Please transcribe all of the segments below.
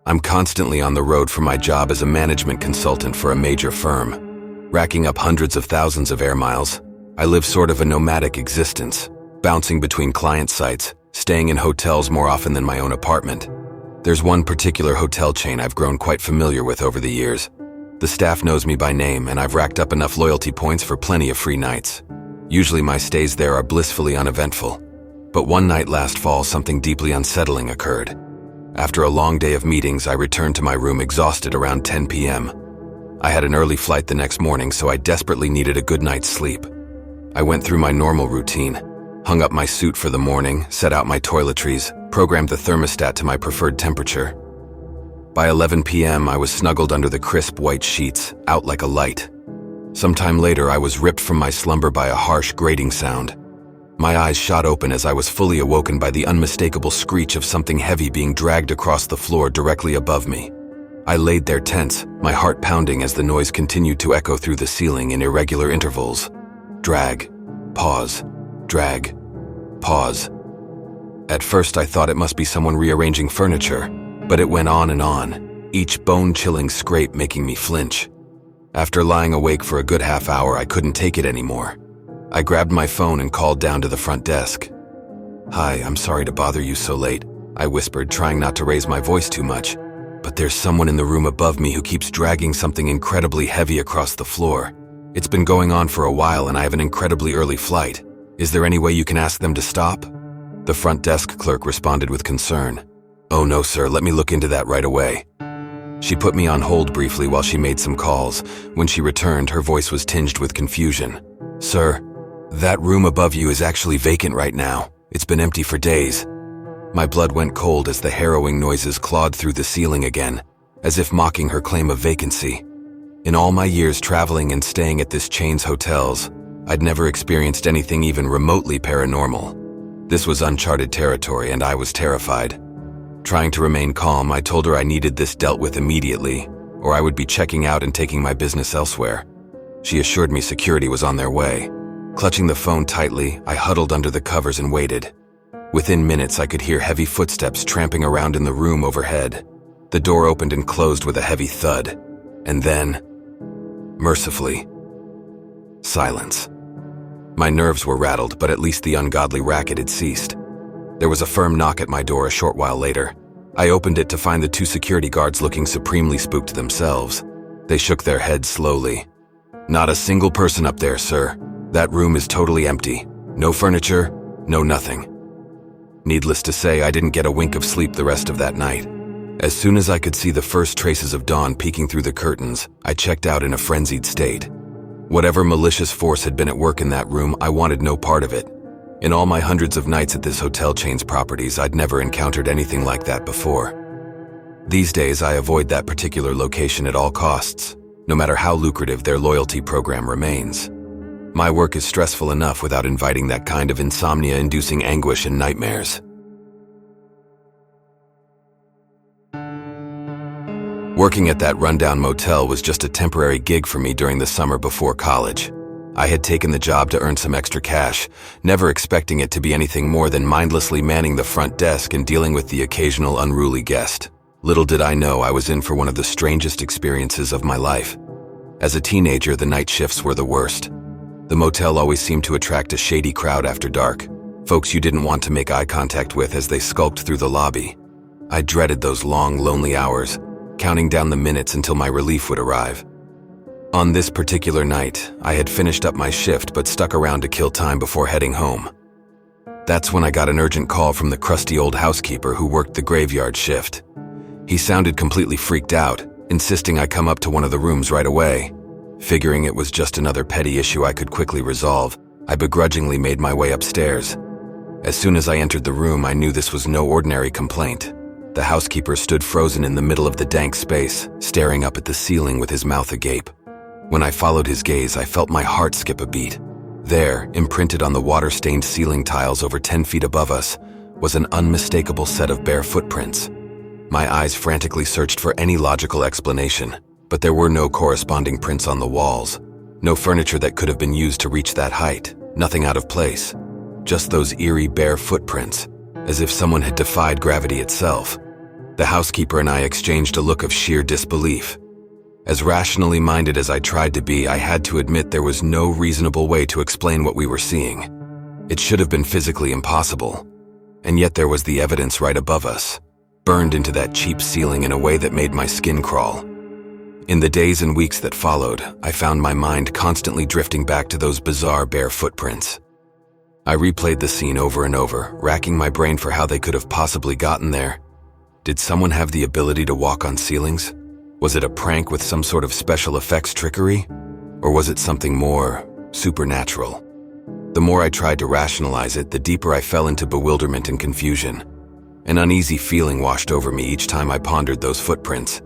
I'm constantly on the road for my job as a management consultant for a major firm, racking up hundreds of thousands of air miles. I live sort of a nomadic existence, bouncing between client sites, staying in hotels more often than my own apartment. There's one particular hotel chain I've grown quite familiar with over the years. The staff knows me by name, and I've racked up enough loyalty points for plenty of free nights. Usually my stays there are blissfully uneventful. But one night last fall, something deeply unsettling occurred. After a long day of meetings, I returned to my room exhausted around 10 p.m. I had an early flight the next morning, so I desperately needed a good night's sleep. I went through my normal routine, hung up my suit for the morning, set out my toiletries, programmed the thermostat to my preferred temperature. By 11 p.m., I was snuggled under the crisp white sheets, out like a light. Sometime later, I was ripped from my slumber by a harsh, grating sound. My eyes shot open as I was fully awoken by the unmistakable screech of something heavy being dragged across the floor directly above me. I laid there tense, my heart pounding as the noise continued to echo through the ceiling in irregular intervals. Drag, pause, drag, pause. At first I thought it must be someone rearranging furniture, but it went on, each bone-chilling scrape making me flinch. After lying awake for a good half hour, I couldn't take it anymore. I grabbed my phone and called down to the front desk. "Hi, I'm sorry to bother you so late," I whispered, trying not to raise my voice too much. "But there's someone in the room above me who keeps dragging something incredibly heavy across the floor. It's been going on for a while and I have an incredibly early flight. Is there any way you can ask them to stop?" The front desk clerk responded with concern. "Oh no, sir, let me look into that right away." She put me on hold briefly while she made some calls. When she returned, her voice was tinged with confusion. "Sir, that room above you is actually vacant right now. It's been empty for days." My blood went cold as the harrowing noises clawed through the ceiling again, as if mocking her claim of vacancy. In all my years traveling and staying at this chain's hotels, I'd never experienced anything even remotely paranormal. This was uncharted territory and I was terrified. Trying to remain calm, I told her I needed this dealt with immediately, or I would be checking out and taking my business elsewhere. She assured me security was on their way. Clutching the phone tightly, I huddled under the covers and waited. Within minutes, I could hear heavy footsteps tramping around in the room overhead. The door opened and closed with a heavy thud. And then, mercifully, silence. My nerves were rattled, but at least the ungodly racket had ceased. There was a firm knock at my door a short while later. I opened it to find the two security guards looking supremely spooked themselves. They shook their heads slowly. "Not a single person up there, sir. That room is totally empty. No furniture, no nothing." Needless to say, I didn't get a wink of sleep the rest of that night. As soon as I could see the first traces of dawn peeking through the curtains, I checked out in a frenzied state. Whatever malicious force had been at work in that room, I wanted no part of it. In all my hundreds of nights at this hotel chain's properties, I'd never encountered anything like that before. These days, I avoid that particular location at all costs, no matter how lucrative their loyalty program remains. My work is stressful enough without inviting that kind of insomnia-inducing anguish and nightmares. Working at that rundown motel was just a temporary gig for me during the summer before college. I had taken the job to earn some extra cash, never expecting it to be anything more than mindlessly manning the front desk and dealing with the occasional unruly guest. Little did I know I was in for one of the strangest experiences of my life. As a teenager, the night shifts were the worst. The motel always seemed to attract a shady crowd after dark, folks you didn't want to make eye contact with as they skulked through the lobby. I dreaded those long, lonely hours, counting down the minutes until my relief would arrive. On this particular night, I had finished up my shift but stuck around to kill time before heading home. That's when I got an urgent call from the crusty old housekeeper who worked the graveyard shift. He sounded completely freaked out, insisting I come up to one of the rooms right away. Figuring it was just another petty issue I could quickly resolve, I begrudgingly made my way upstairs. As soon as I entered the room, I knew this was no ordinary complaint. The housekeeper stood frozen in the middle of the dank space, staring up at the ceiling with his mouth agape. When I followed his gaze, I felt my heart skip a beat. There, imprinted on the water-stained ceiling tiles over 10 feet above us, was an unmistakable set of bare footprints. My eyes frantically searched for any logical explanation, but there were no corresponding prints on the walls. No furniture that could have been used to reach that height, nothing out of place. Just those eerie bare footprints, as if someone had defied gravity itself. The housekeeper and I exchanged a look of sheer disbelief. As rationally minded as I tried to be, I had to admit there was no reasonable way to explain what we were seeing. It should have been physically impossible. And yet there was the evidence right above us, burned into that cheap ceiling in a way that made my skin crawl. In the days and weeks that followed, I found my mind constantly drifting back to those bizarre bare footprints. I replayed the scene over and over, racking my brain for how they could have possibly gotten there. Did someone have the ability to walk on ceilings? Was it a prank with some sort of special effects trickery? Or was it something more supernatural? The more I tried to rationalize it, the deeper I fell into bewilderment and confusion. An uneasy feeling washed over me each time I pondered those footprints.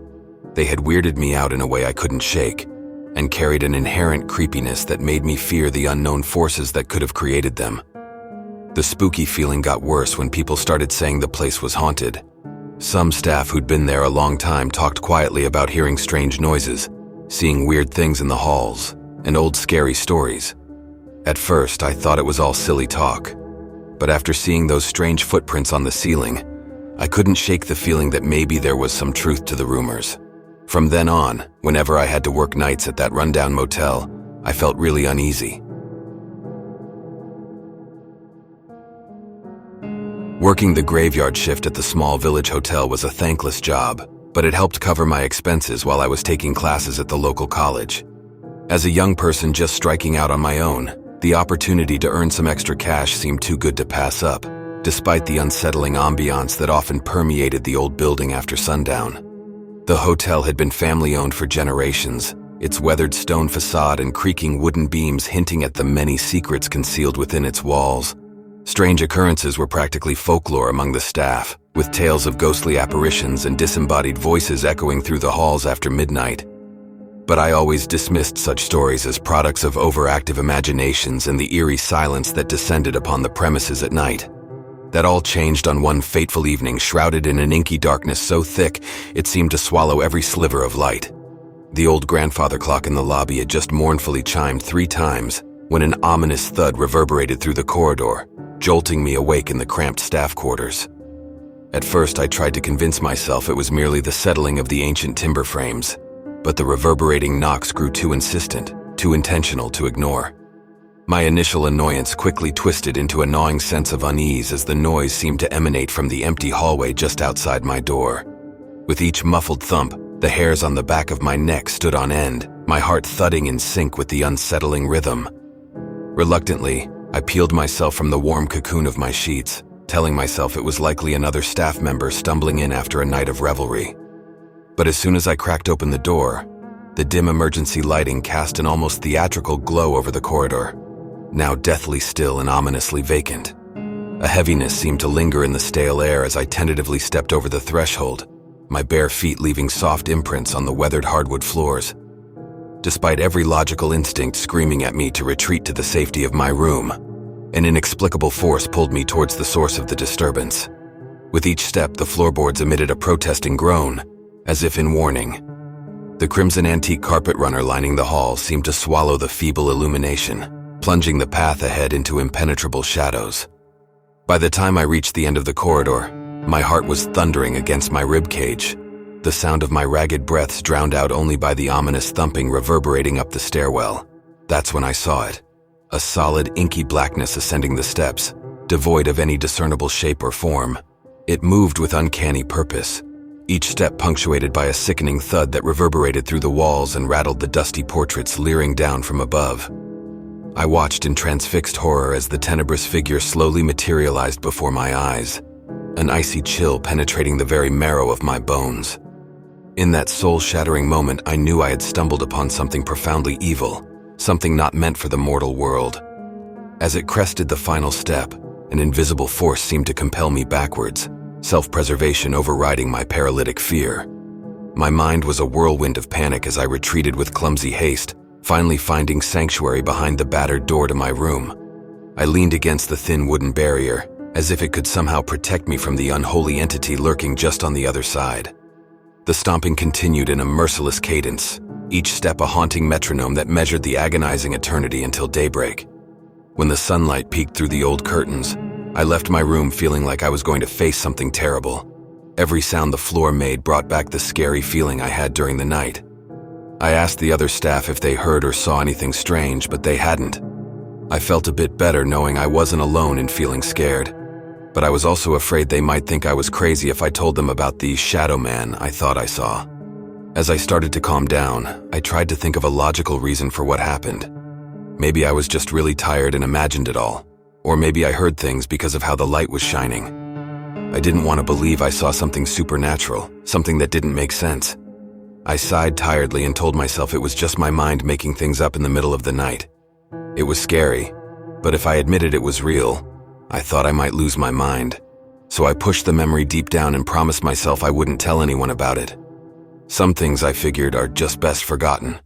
They had weirded me out in a way I couldn't shake, and carried an inherent creepiness that made me fear the unknown forces that could have created them. The spooky feeling got worse when people started saying the place was haunted. Some staff who'd been there a long time talked quietly about hearing strange noises, seeing weird things in the halls, and old scary stories. At first, I thought it was all silly talk, but after seeing those strange footprints on the ceiling, I couldn't shake the feeling that maybe there was some truth to the rumors. From then on, whenever I had to work nights at that rundown motel, I felt really uneasy. Working the graveyard shift at the small village hotel was a thankless job, but it helped cover my expenses while I was taking classes at the local college. As a young person just striking out on my own, the opportunity to earn some extra cash seemed too good to pass up, despite the unsettling ambiance that often permeated the old building after sundown. The hotel had been family-owned for generations, its weathered stone facade and creaking wooden beams hinting at the many secrets concealed within its walls. Strange occurrences were practically folklore among the staff, with tales of ghostly apparitions and disembodied voices echoing through the halls after midnight. But I always dismissed such stories as products of overactive imaginations and the eerie silence that descended upon the premises at night. That all changed on one fateful evening, shrouded in an inky darkness so thick it seemed to swallow every sliver of light. The old grandfather clock in the lobby had just mournfully chimed 3 times when an ominous thud reverberated through the corridor, jolting me awake in the cramped staff quarters. At first, I tried to convince myself it was merely the settling of the ancient timber frames, but the reverberating knocks grew too insistent, too intentional to ignore. My initial annoyance quickly twisted into a gnawing sense of unease as the noise seemed to emanate from the empty hallway just outside my door. With each muffled thump, the hairs on the back of my neck stood on end, my heart thudding in sync with the unsettling rhythm. Reluctantly, I peeled myself from the warm cocoon of my sheets, telling myself it was likely another staff member stumbling in after a night of revelry. But as soon as I cracked open the door, the dim emergency lighting cast an almost theatrical glow over the corridor, now deathly still and ominously vacant. A heaviness seemed to linger in the stale air as I tentatively stepped over the threshold, my bare feet leaving soft imprints on the weathered hardwood floors. Despite every logical instinct screaming at me to retreat to the safety of my room, an inexplicable force pulled me towards the source of the disturbance. With each step, the floorboards emitted a protesting groan, as if in warning. The crimson antique carpet runner lining the hall seemed to swallow the feeble illumination, plunging the path ahead into impenetrable shadows. By the time I reached the end of the corridor, my heart was thundering against my ribcage, the sound of my ragged breaths drowned out only by the ominous thumping reverberating up the stairwell. That's when I saw it. A solid, inky blackness ascending the steps, devoid of any discernible shape or form. It moved with uncanny purpose, each step punctuated by a sickening thud that reverberated through the walls and rattled the dusty portraits leering down from above. I watched in transfixed horror as the tenebrous figure slowly materialized before my eyes, an icy chill penetrating the very marrow of my bones. In that soul-shattering moment, I knew I had stumbled upon something profoundly evil, something not meant for the mortal world. As it crested the final step, an invisible force seemed to compel me backwards, self-preservation overriding my paralytic fear. My mind was a whirlwind of panic as I retreated with clumsy haste, finally finding sanctuary behind the battered door to my room. I leaned against the thin wooden barrier, as if it could somehow protect me from the unholy entity lurking just on the other side. The stomping continued in a merciless cadence, each step a haunting metronome that measured the agonizing eternity until daybreak. When the sunlight peeked through the old curtains, I left my room feeling like I was going to face something terrible. Every sound the floor made brought back the scary feeling I had during the night. I asked the other staff if they heard or saw anything strange, but they hadn't. I felt a bit better knowing I wasn't alone in feeling scared, but I was also afraid they might think I was crazy if I told them about the shadow man I thought I saw. As I started to calm down, I tried to think of a logical reason for what happened. Maybe I was just really tired and imagined it all, or maybe I heard things because of how the light was shining. I didn't want to believe I saw something supernatural, something that didn't make sense. I sighed tiredly and told myself it was just my mind making things up in the middle of the night. It was scary, but if I admitted it was real, I thought I might lose my mind. So I pushed the memory deep down and promised myself I wouldn't tell anyone about it. Some things, I figured, are just best forgotten.